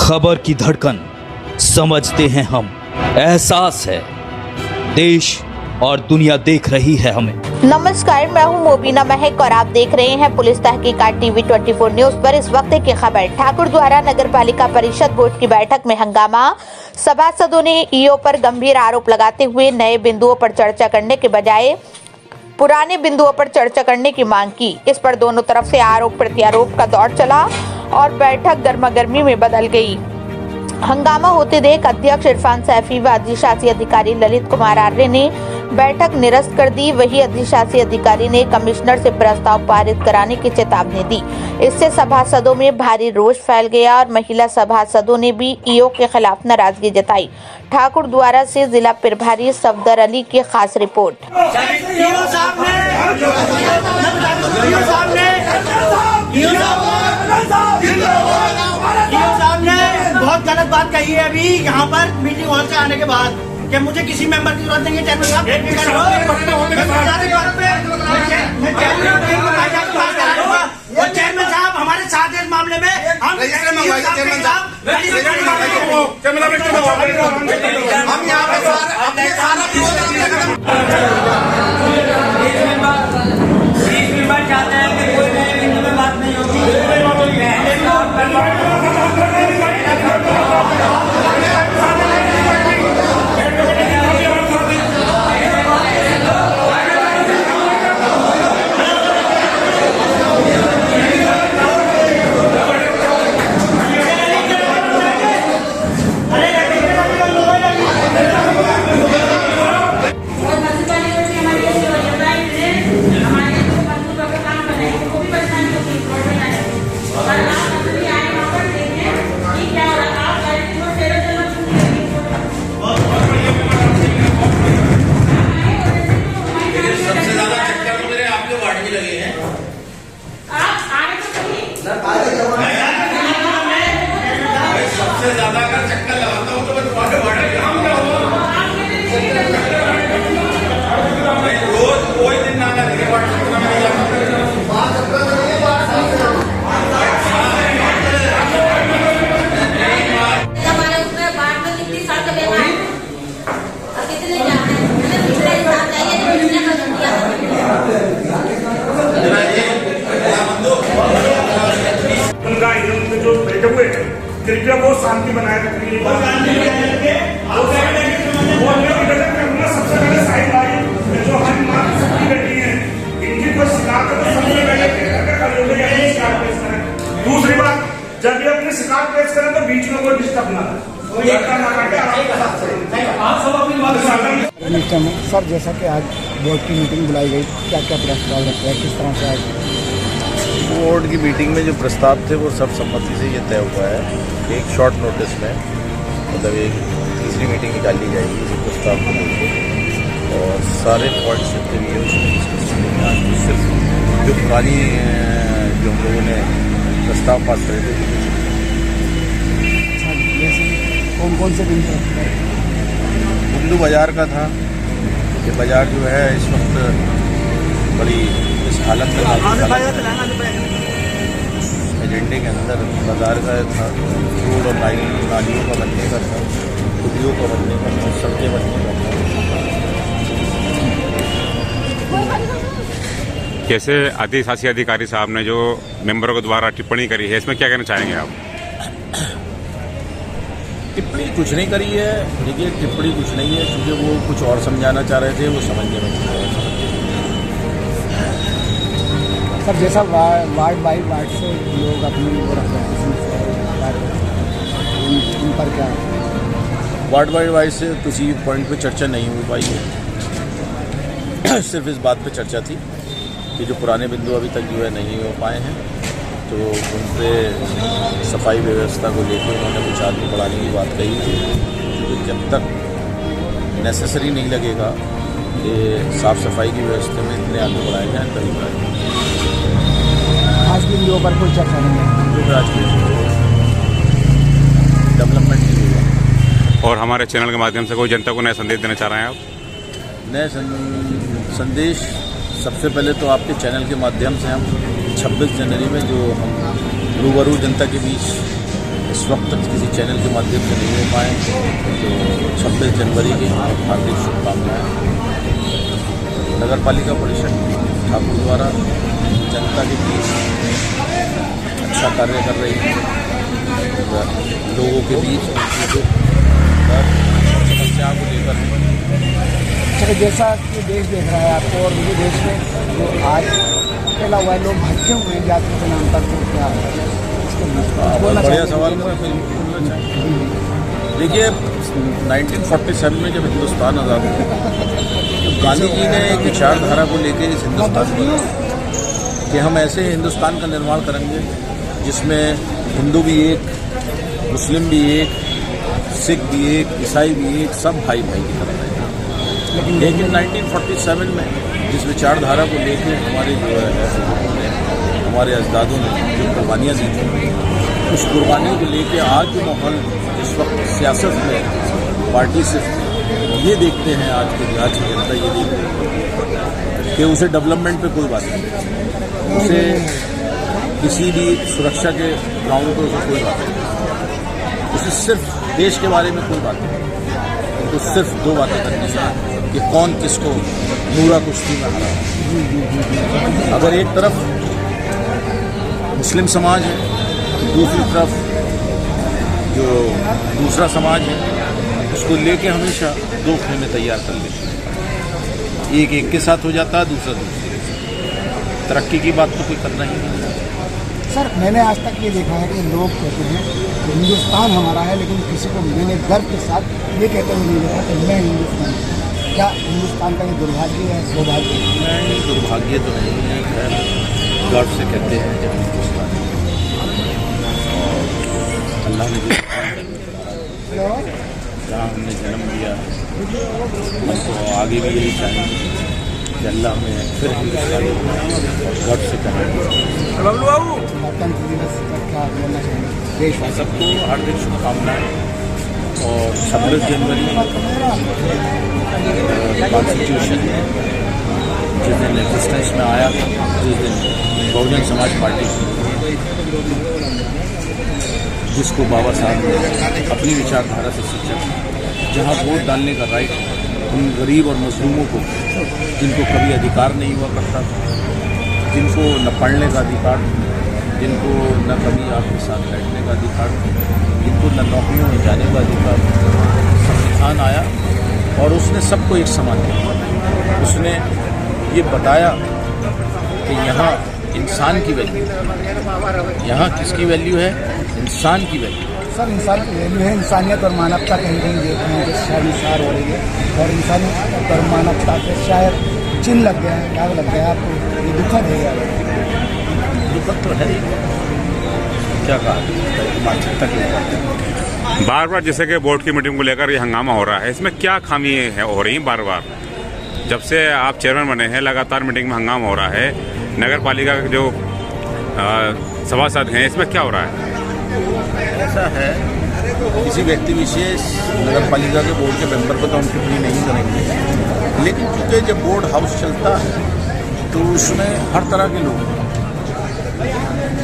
खबर की धड़कन समझते हैं हम, एहसास है देश और दुनिया देख रही है हमें। नमस्कार, मैं हूं मोबिना महक और आप देख रहे हैं पुलिस तहकीकात टीवी 24 न्यूज पर। इस वक्त की खबर। ठाकुर द्वारा नगर पालिका परिषद बोर्ड की बैठक में हंगामा। सभासदों ने ईओ पर गंभीर आरोप लगाते हुए नए बिंदुओं पर चर्चा करने के बजाय पुराने बिंदुओं पर चर्चा करने की मांग की। इस पर दोनों तरफ से आरोप प्रत्यारोप का दौर चला और बैठक गर्मागर्मी में बदल गई। हंगामा होते देख अध्यक्ष इरफान सैफी व अधिशासी अधिकारी ललित कुमार आर्य ने बैठक निरस्त कर दी। वही अधिशासी अधिकारी ने कमिश्नर से प्रस्ताव पारित कराने की चेतावनी दी। इससे सभासदों में भारी रोष फैल गया और महिला सभासदों ने भी ईओ के खिलाफ नाराजगी जताई। ठाकुर द्वारा से जिला प्रभारी सफदर अली की खास रिपोर्ट। बहुत गलत बात कही है अभी यहाँ पर मीटिंग हॉल से आने के बाद कि मुझे किसी मेंबर की जरूरत नहीं है। चेयरमैन साहब हमारे साथ हैं इस मामले में। हम यहाँ चाहते हैं कि कोई नए बिंदु में बात नहीं होगी। सबसे ज्यादा अगर चक्कर लगाता हूँ तो मैं तुम्हारे रोज कोई दिन ना लगे हमारे उसमें बाढ़ में कितनी सड़क कितने उनका जो बैठे हुए हैं कृपया बहुत शांति बनाए रखिए। सबसे पहले साहिब भाई जो हम सबकी बेटी है इनकी कोई शिकायत सबसे पहले शिकायत पेश करें। दूसरी बात, जब ये अपनी शिकायत पेश करें तो बीच में कोई डिस्टर्ब ना सर, जैसा कि आज बोर्ड की मीटिंग बुलाई गई, क्या क्या प्रस्ताव रखा है, किस तरह से आज बोर्ड की मीटिंग में जो प्रस्ताव थे वो सब सम्मति से ये तय हुआ है। एक शॉर्ट नोटिस में मतलब एक तीसरी मीटिंग निकाली जाएगी इसी प्रस्ताव को लेकर और सारे पॉइंट्स जितने भी है उसमें डिस्कस करेंगे। सिर्फ जो पुरानी जो हम लोगों ने प्रस्ताव पास करे थे कौन कौन से बिंदु बाजार का था। ये बाजार जो है इस वक्त बड़ी इस हालत में एजेंडे के अंदर बाजार का था, रोड और नालियों का बनने का था, पुलियों का बनने का था, सड़कें बनने का था। कैसे अधिशासी अधिकारी साहब ने जो मेंबरों के द्वारा टिप्पणी करी है इसमें क्या कहना चाहेंगे आप? टिप्पणी कुछ नहीं करी है। देखिए, टिप्पणी कुछ नहीं है क्योंकि वो कुछ और समझाना चाह रहे थे, वो समझने में सर जैसा वार्ड बाई वार्ड से लोग अपनी वो रख रहे हैं, उन पर क्या वार्ड बाई वार्ड से किसी पॉइंट पे चर्चा नहीं हो पाई है। सिर्फ इस बात पे चर्चा थी कि जो पुराने बिंदु अभी तक जो है नहीं हो पाए हैं तो उन पे सफाई व्यवस्था को लेकर उन्होंने कुछ आदमी बढ़ाने की बात कही थी। क्योंकि जब तक नेसेसरी नहीं लगेगा कि साफ़ सफाई की व्यवस्था में इतने आदमी बढ़ाए जाएँ तभी बढ़ाएंगे। आज के लिए पर कोई चर्चा नहीं है, आज के डेवलपमेंट नहीं हुआ। और हमारे चैनल के माध्यम से कोई जनता को नया संदेश देना चाह रहे हैं आप? नए संदेश सबसे पहले तो आपके चैनल के माध्यम से हम 26 जनवरी में जो हम रूबरू जनता के बीच इस वक्त तक किसी चैनल के माध्यम से नहीं हो पाए, तो 26 जनवरी की हार्दिक शुभकामनाएं। नगर पालिका परिषद ठाकुर द्वारा जनता के बीच अच्छा कार्य कर रही है, लोगों के बीच समस्या को लेकर अच्छा, जैसा कि देश देख रहा है आपको, और मुझे देश में जो आज फैला हुआ है, लोग भटके हुए हैं जाति के नाम पर, तो क्या बहुत बढ़िया सवाल मैं बोलना चाहिए। देखिए, 1947 में जब हिंदुस्तान आज़ाद हुआ, तो गांधी जी ने एक विचारधारा को लेकर इस हिंदुस्तान को कि हम ऐसे हिंदुस्तान का निर्माण करेंगे जिसमें हिंदू भी एक, मुस्लिम भी एक, सिख भी एक, ईसाई भी एक, सब भाई भाई की तरह रहें। लेकिन 1947 में जिस विचारधारा को लेकर हमारे जो है हमारे अजदादों ने जो कुर्बानियाँ दी थी, उस कुर्बानियों को लेकर आज जो माहौल इस वक्त सियासत में पार्टी से ये देखते हैं, आज की जनता ये देखते हैं कि उसे डेवलपमेंट पे कोई बात नहीं, उसे किसी भी सुरक्षा के ग्राउंड पर उसे कोई बात नहीं, उसे सिर्फ देश के बारे में कोई बात नहीं, उनको सिर्फ दो बातें करनी है कि कौन किसको नूरा कुश्ती में हरा। अगर एक तरफ मुस्लिम समाज है, दूसरी तरफ जो दूसरा समाज है, उसको लेके हमेशा दो खेमे तैयार कर लेते हैं। एक के साथ हो जाता है, दूसरा दूसरे के साथ। तरक्की की बात तो कोई करना ही नहीं है। सर, मैंने आज तक ये देखा है कि लोग कहते हैं कि हिंदुस्तान हमारा है, लेकिन किसी को मैंने गर्व के साथ ये कहते हुए नहीं देखा कि मैं हिंदुस्तान हूँ। क्या हिंदुस्तान का ये दुर्भाग्य है, सौभाग्य? नहीं, दुर्भाग्य तो नहीं है, खैर गर्व से कहते हैं जब हिंदुस्तान और अल्लाह ने जहाँ हमने जन्म लिया, हम तो आगे भी यही चाहेंगे कि अल्लाह हमें फिर हिंदुस्तानी और गर्व से कहेंगे। गणतंत्र दिवस का क्या बोलना चाहिए देशवासी सबको हार्दिक शुभकामनाएं। और 26 जनवरी कॉन्स्टिट्यूशन जिस दिन एग्जिस्टेंस में आया, जिस दिन बहुजन समाज पार्टी जिसको बाबा साहब ने अपनी विचारधारा से सींचा, जहाँ वोट डालने का राइट उन गरीब और मजलूमों को, जिनको कभी अधिकार नहीं हुआ करता था, जिनको न पढ़ने का अधिकार, जिनको न कभी आपके साथ बैठने का अधिकार, जिनको न नौकरियों में जाने का अधिकार, संविधान आया और उसने सबको एक समान किया। उसने ये बताया कि यहाँ इंसान की वैल्यू, यहाँ किसकी वैल्यू है? इंसान की वैल्यू। सर, इंसान की वैल्यू है, इंसानियत और मानवता कहीं कहीं देख रहे हैं कि शर्मसार हो रही है, और इंसानियत और मानवता से शायद चिन्ह लग गया है, दाग लग गया है। आपको ये दुखद है यार? दुखद तो है ही, क्या कहा, मानसिकता के ऊपर। बार बार जैसे कि बोर्ड की मीटिंग को लेकर ये हंगामा हो रहा है, इसमें क्या खामी हो रही है? बार बार जब से आप चेयरमैन बने हैं, लगातार मीटिंग में हंगामा हो रहा है। नगर पालिका के जो सभासद हैं, इसमें क्या हो रहा है? ऐसा है, किसी व्यक्ति विशेष नगर पालिका के बोर्ड के मेंबर को तो हम टिप्पणी नहीं करेंगे, लेकिन क्योंकि जब बोर्ड हाउस चलता है तो उसमें हर तरह के लोग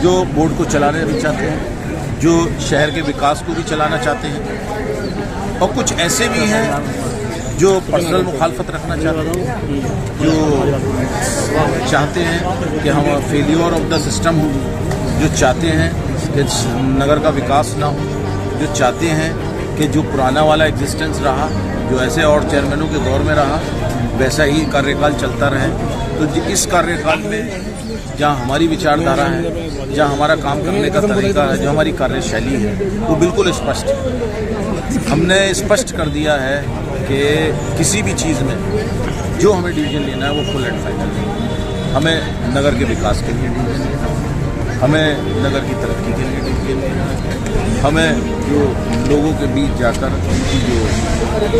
जो बोर्ड को चलाने भी चाहते हैं, जो शहर के विकास को भी चलाना चाहते हैं, और कुछ ऐसे भी हैं जो पर्सनल मुखालफत रखना चाहते हैं, जो चाहते हैं कि हम फेलियर ऑफ द सिस्टम हो, जो चाहते हैं कि नगर का विकास ना हो, जो चाहते हैं कि जो पुराना वाला एग्जिस्टेंस रहा, जो ऐसे और चेयरमैनों के दौर में रहा, वैसा ही कार्यकाल चलता रहे। तो इस कार्यकाल में जहाँ हमारी विचारधारा है, जहाँ हमारा काम करने का तरीका है, जो हमारी कार्यशैली है, वो बिल्कुल स्पष्ट है। हमने स्पष्ट कर दिया है कि किसी भी चीज़ में जो हमें डिवीज़न लेना है वो फुल एंड फाइनल है। हमें नगर के विकास के लिए डिवीज़न लेना है, हमें नगर की तरक्की के लिए डिवीज़न लेना है, हमें जो लोगों के बीच जाकर उनकी जो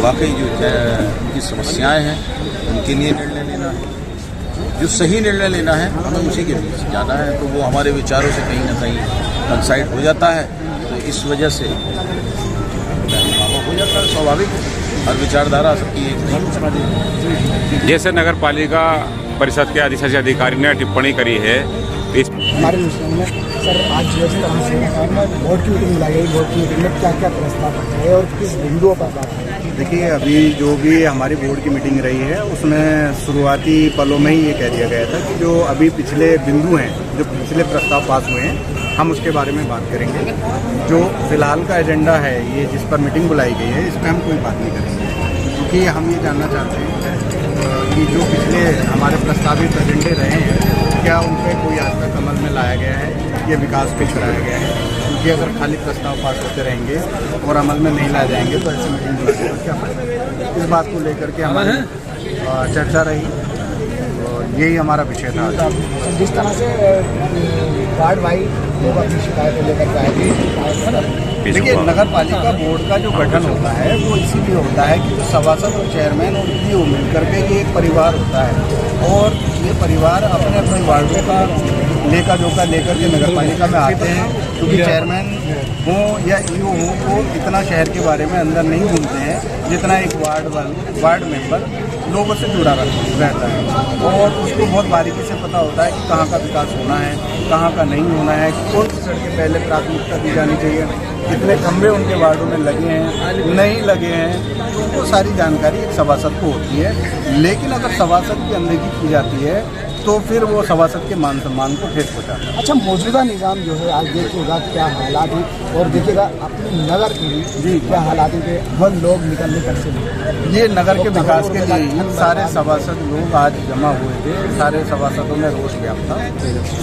वाकई जो उनकी समस्याएं हैं उनके लिए निर्णय लेना है, जो सही निर्णय लेना है हमें उसी के बीच जाना है। तो वो हमारे विचारों से कहीं ना कहीं कंसाइड हो जाता है, तो इस वजह से हो जाता है, स्वाभाविक हर विचारधारा सबकी एक नहीं। जैसे नगर पालिका परिषद के अधिशासी अधिकारी ने टिप्पणी करी है, इस हमारे मुस्लिम में सर आज जिस तरह से बोर्ड की मीटिंग बुलाई गई, बोर्ड की मीटिंग में क्या क्या प्रस्ताव है और किस बिंदुओं पर बात है? देखिए, अभी जो भी हमारी बोर्ड की मीटिंग रही है उसमें शुरुआती पलों में ही ये कह दिया गया था कि जो अभी पिछले बिंदु हैं, जो पिछले प्रस्ताव पास हुए हैं, हम उसके बारे में बात करेंगे। जो फिलहाल का एजेंडा है, ये जिस पर मीटिंग बुलाई गई है, इस पर हम कोई बात नहीं करेंगे, क्योंकि हम ये जानना चाहते हैं कि जो पिछले हमारे प्रस्तावित एजेंडे रहे हैं, क्या उन पर कोई आज तक अमल में लाया गया है, ये विकास पे कराया गया है। क्योंकि अगर खाली प्रस्ताव पास होते रहेंगे और अमल में नहीं लाए जाएंगे तो ऐसे मीटिंग बुलाने का क्या फायदा। इस बात को लेकर के हमारी चर्चा रही, और यही हमारा विषय था। जिस तरह से वार्ड वाइज लोग अपनी शिकायतें लेकर आएंगे। देखिए, नगर पालिका बोर्ड का जो गठन होता है वो इसीलिए होता है कि जो सभासद और चेयरमैन और पीओ मिलकर के ये एक परिवार होता है, और ये परिवार अपने अपने वार्डों का लेखा जोखा लेकर के नगर पालिका में आते हैं। क्योंकि चेयरमैन हो या ईओ हो, वो इतना शहर के बारे में अंदर नहीं घूमते हैं जितना एक वार्ड मेंबर लोगों से जुड़ा रहता है, और उसको बहुत बारीकी से पता होता है कि कहाँ का विकास होना है, कहाँ का नहीं होना है, कौन सी सड़कें पहले प्राथमिकता दी जानी चाहिए, कितने खंभे उनके वार्डों में लगे हैं, नहीं लगे हैं, तो वो सारी जानकारी एक सभासद को होती है। लेकिन अगर सभासद की अनदेखी की जाती है तो फिर वो सभासद के मान सम्मान को ठेस पहुंचाता है। अच्छा, मौजूदा निज़ाम जो है आज देखिएगा क्या हालात हैं, और देखिएगा अपने नगर के लिए क्या हालात हैं कि बहुत लोग निकलने कर से ये नगर के विकास के लिए ही सारे सभासद लोग आज जमा हुए थे। सारे सभासदों में रोष व्याप्त था,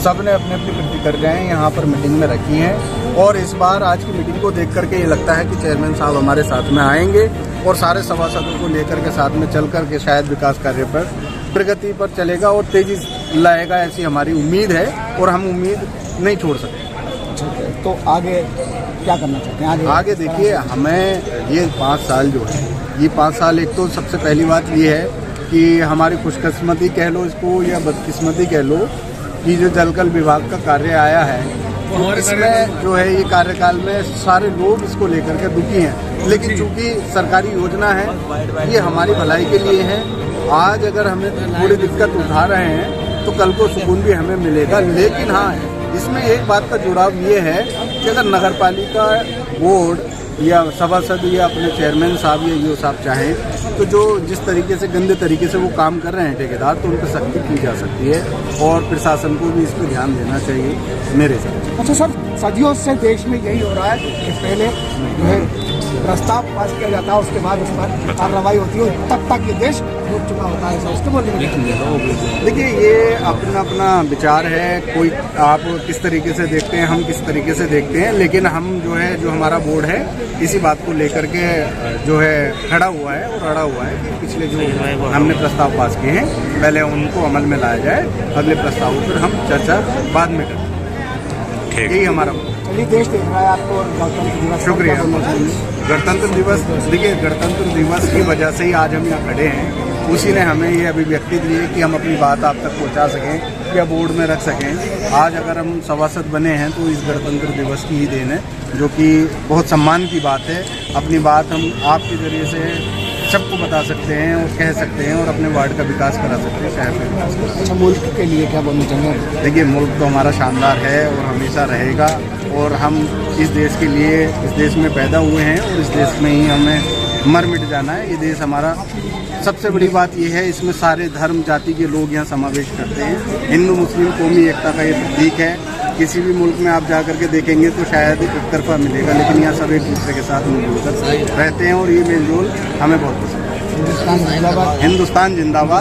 सब ने अपनी अपनी प्रतिक्रियाएं यहाँ पर मीटिंग में रखी हैं, और इस बार आज की मीटिंग को देख करके ये लगता है कि चेयरमैन साहब हमारे साथ में आएंगे और सारे सभासदों को लेकर के साथ में चल करके शायद विकास कार्य पर प्रगति पर चलेगा और तेजी लाएगा, ऐसी हमारी उम्मीद है, और हम उम्मीद नहीं छोड़ सकते। तो आगे क्या करना चाहते हैं? आगे देखिए, हमें ये 5 साल जो है, ये 5 साल, एक तो सबसे पहली बात ये है कि हमारी खुशकिस्मती कह लो इसको या बदकिस्मती कह लो कि जो जलकल विभाग का कार्य आया है, तो इसमें जो है ये कार्यकाल में सारे लोग इसको लेकर के दुखी हैं। लेकिन चूंकि सरकारी योजना है, ये हमारी भलाई के लिए है। आज अगर हमें थोड़ी दिक्कत उठा रहे हैं तो कल को सुकून भी हमें मिलेगा। लेकिन हाँ, इसमें एक बात का जुड़ाव ये है कि अगर नगर पालिका बोर्ड या सभासद या अपने चेयरमैन साहब या ईओ साहब चाहें तो जो जिस तरीके से गंदे तरीके से वो काम कर रहे हैं ठेकेदार, तो उन पर सख्ती की जा सकती है, और प्रशासन को भी इस पर ध्यान देना चाहिए मेरे हिसाब। अच्छा सर, सदियों से देश में यही हो रहा है कि पहले जो है प्रस्ताव पास किया जाता है, उसके बाद उस पर कार्रवाई होती है, तब तक ये देश रुक चुका होता है। उसके बोलने में देखिए, ये अपना अपना विचार है, कोई आप किस तरीके से देखते हैं, हम किस तरीके से देखते हैं, लेकिन हम जो है, जो हमारा बोर्ड है, इसी बात को लेकर के जो है खड़ा हुआ है और अड़ा हुआ है कि पिछले जो हमने प्रस्ताव पास किए हैं पहले उनको अमल में लाया जाए, अगले प्रस्तावों पर हम चर्चा बाद में करें। यही हमारा देश देख रहा है आपको, और गणतंत्र दिवस शुक्रिया। गणतंत्र दिवस, देखिए, गणतंत्र दिवस की वजह से ही आज हम यहाँ खड़े हैं। उसी ने हमें ये अभिव्यक्ति दी है कि हम अपनी बात आप तक पहुँचा सकें या बोर्ड में रख सकें। आज अगर हम सभासद बने हैं तो इस गणतंत्र दिवस की ही देन है, जो कि बहुत सम्मान की बात है। अपनी बात हम आपके जरिए से सबको बता सकते हैं और कह सकते हैं और अपने वार्ड का विकास करा सकते हैं, शहर का विकास करा। अच्छा, मुल्क के लिए क्या बोलना चाहेंगे? देखिए, मुल्क तो हमारा शानदार है और हमेशा रहेगा, और हम इस देश के लिए इस देश में पैदा हुए हैं और इस देश में ही हमें मर मिट जाना है। ये देश हमारा, सबसे बड़ी बात यह है, इसमें सारे धर्म जाति के लोग यहाँ समावेश करते हैं। हिंदू मुस्लिम कौमी एकता का ये प्रतीक है। किसी भी मुल्क में आप जा करके देखेंगे तो शायद एक तरफा मिलेगा, लेकिन यहाँ सब एक दूसरे के साथ मिलजुल कर रहते हैं, और ये मेलजोल हमें बहुत पसंद है। हिंदुस्तान जिंदाबाद। हिंदुस्तान जिंदाबाद।